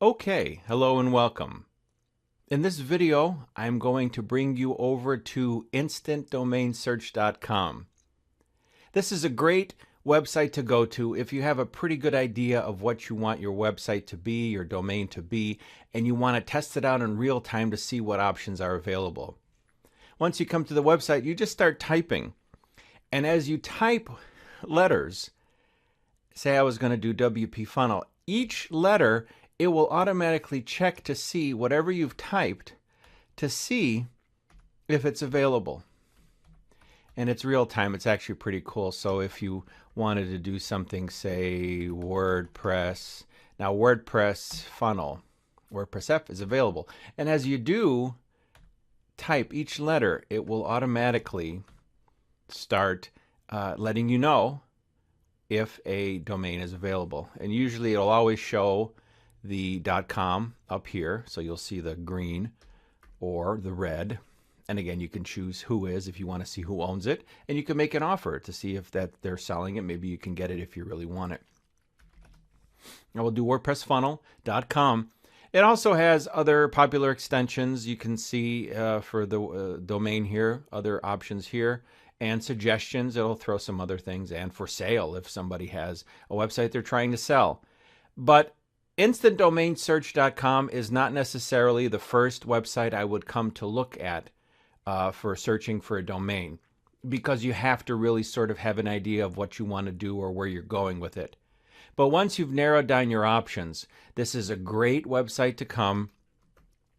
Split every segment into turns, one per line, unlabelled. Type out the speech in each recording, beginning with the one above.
Okay, hello and welcome. In this video, I'm going to bring you over to instantdomainsearch.com. This is a great website to go to if you have a pretty good idea of what you want your website to be, your domain to be, and you want to test it out in real time to see what options are available. Once you come to the website, you just start typing. And as you type letters, say I was going to do WP Funnel, each letter it will automatically check to see whatever you've typed to see if it's available. And it's real time. It's actually pretty cool. So if you wanted to do something, say WordPress, now WordPress Funnel, WordPress F is available. And as you do type each letter, it will automatically start letting you know if a domain is available. And usually it'll always show the .com up here, so you'll see the green or the red. And again, you can choose who is if you want to see who owns it, and you can make an offer to see if that they're selling it. Maybe you can get it if you really want it. Now we'll do WordPressFunnel.com. It also has other popular extensions. You can see for the domain here, other options here, and suggestions. It'll throw some other things, and for sale if somebody has a website they're trying to sell. But instantdomainsearch.com is not necessarily the first website I would come to look at for searching for a domain, because you have to really sort of have an idea of what you want to do or where you're going with it. But once you've narrowed down your options, this is a great website to come.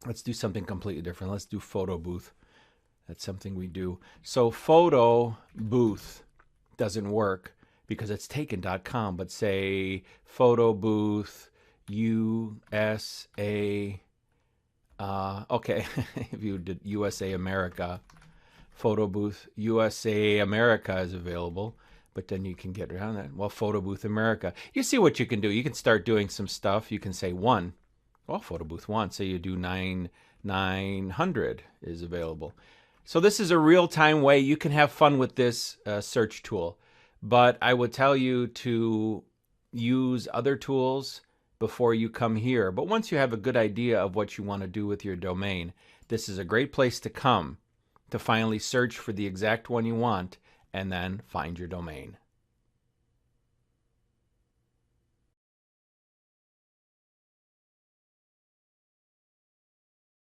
Let's do something completely different. Let's do Photo Booth. That's something we do. So Photo Booth doesn't work because it's taken.com, but say Photo Booth USA, okay, if you did USA America, Photo Booth USA America is available, but then you can get around that. Well, Photo Booth America. You see what you can do. You can start doing some stuff. You can say one. Well, Photo Booth 1, say you do 900 is available. So this is a real-time way. You can have fun with this search tool, but I would tell you to use other tools before you come here. But once you have a good idea of what you want to do with your domain, this is a great place to come to finally search for the exact one you want and then find your domain.